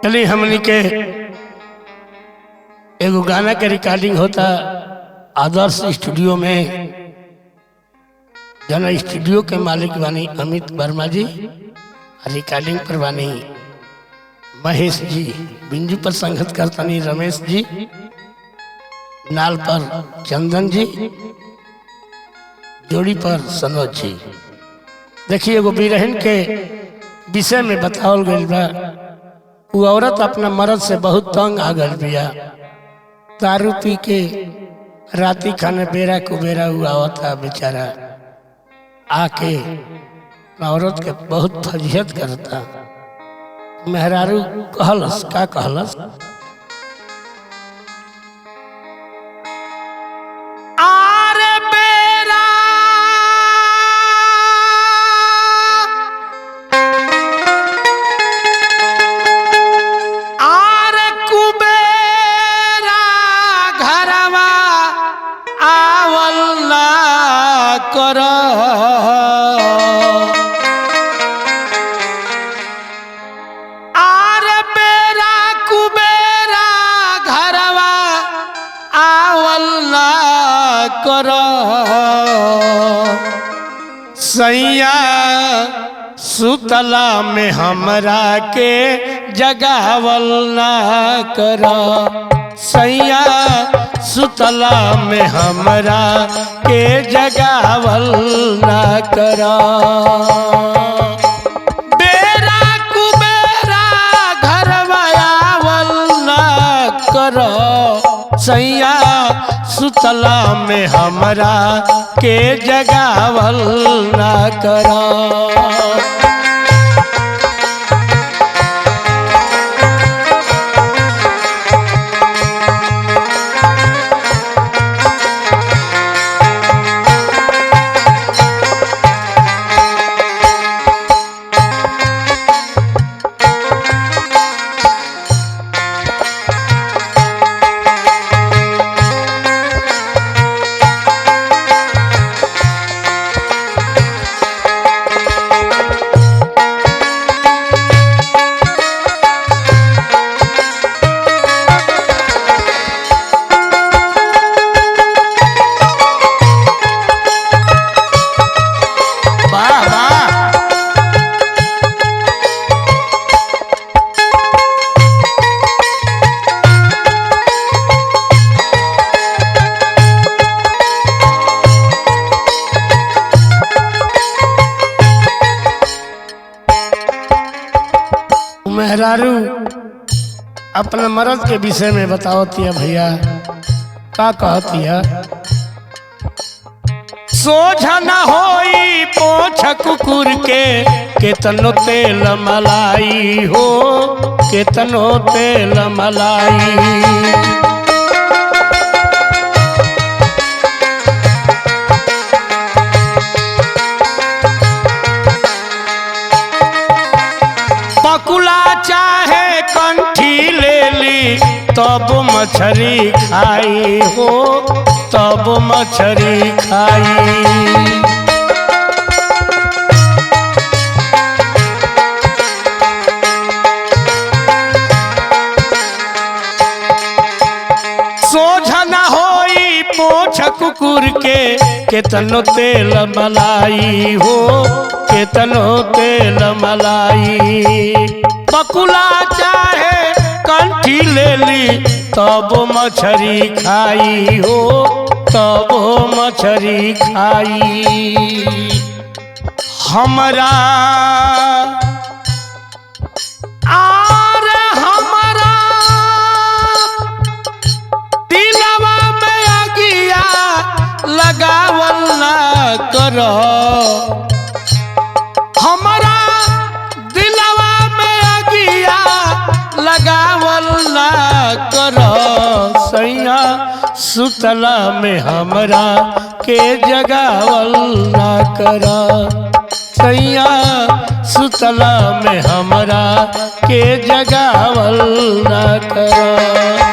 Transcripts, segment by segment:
चलिए हमनी के एगो गाना के रिकॉर्डिंग होता आदर्श स्टूडियो में। जना स्टूडियो के मालिक बानी अमित वर्मा जी, रिकॉर्डिंग पर बानी महेश जी, बिंजू पर संगत करतानी रमेश जी, नाल पर चंदन जी, जोड़ी पर सनोज जी। देखिए एगो बिरहन के विषय में बतावल गइल बा। वो औरत अपना मर्द से बहुत तंग आ गल बिया। दारू पी के राती खाने बेरा कुबेरा हुआ आवता बेचारा आके औरत के बहुत फजियत करता। मेहरारू कहलस का कहलस, आरे बेरा आरे कुबेरा घरवा आवल ना कर। सैया सुतला में हमरा के जगावल ना कर। सैया सुतला में हमरा के जगावल ना कर। बेरा कुबेरा घरवा आवल ना कर। सैया सुतला में हमरा के जगावल ना कर। मेहरारू अपना मर्द के विषय में बतावती है भैया, का कहती है। सोझा न होई पोछ कुकुर के केतनो तेल मलाई हो, केतनो तेल मलाई। चाहे कंठी ले ली तब मछली खाई हो, तब मछली खाई। सोझा न होई पोछ कुकुर के केतनो तेल मलाई हो, केतनो तेल मलाई। बकुला चाहे कंठी ले ली तब मछली खाई हो, तब मछली खाई। हमरा हमरा दिलवा में अगिया लगावल ना कर। हमरा दिलवा में अगिया लगावल ना कर। सैया सुतला में हमरा के जगावल ना कर। सैया सुतला में हमरा के जगावल ना कर।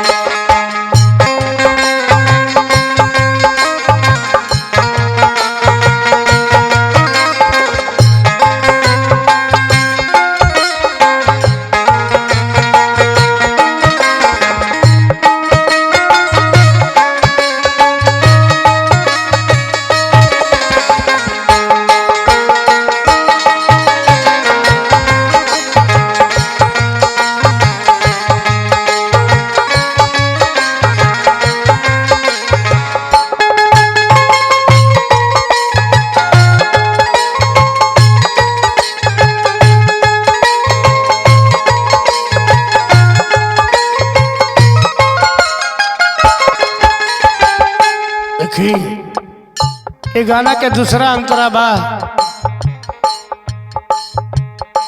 ये गाना के दूसरा अंतरा बा।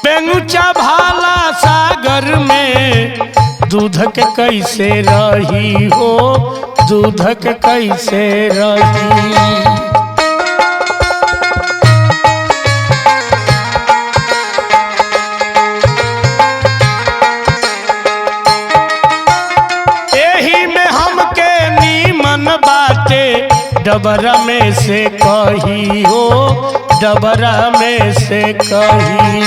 बेंगुचा भाला सागर में दूध के कैसे रही हो, दूध के कैसे रही। एही में हमके नीमन बाटे डबरा में से कही हो, डबरा में से कही।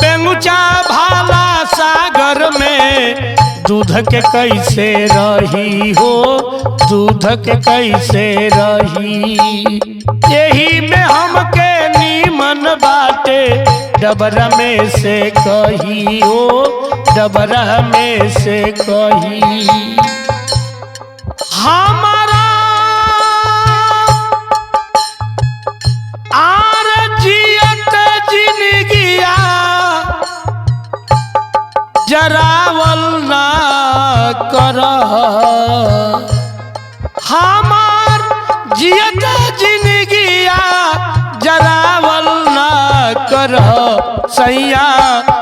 बेंगुचा भाला सागर में दूध के कैसे रही हो, दूध के कैसे रही। यही में हमके नीमन बाटे डबरा में से कही हो, डबरा में से कही। हमारा आर जियत जिंदगिया जरावल ना कर। हमार जियत जिंदगिया जरावल ना कर। सैया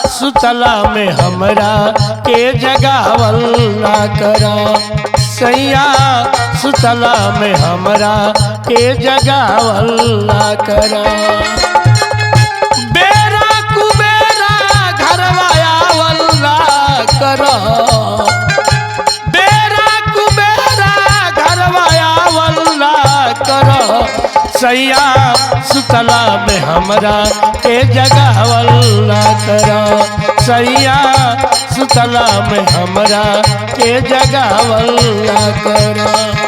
सुतला में हमरा के जगावल ना कर। सैया सुतला में हमरा के जगावल ना कर। बेरा कुबेरा घरवा आवल ना कर। बेरा कुबेरा घरवा आवल ना कर। सैया सुतला में हमरा के जगावल ना कर। सैया सुतला में हमरा के जगावल ना कर।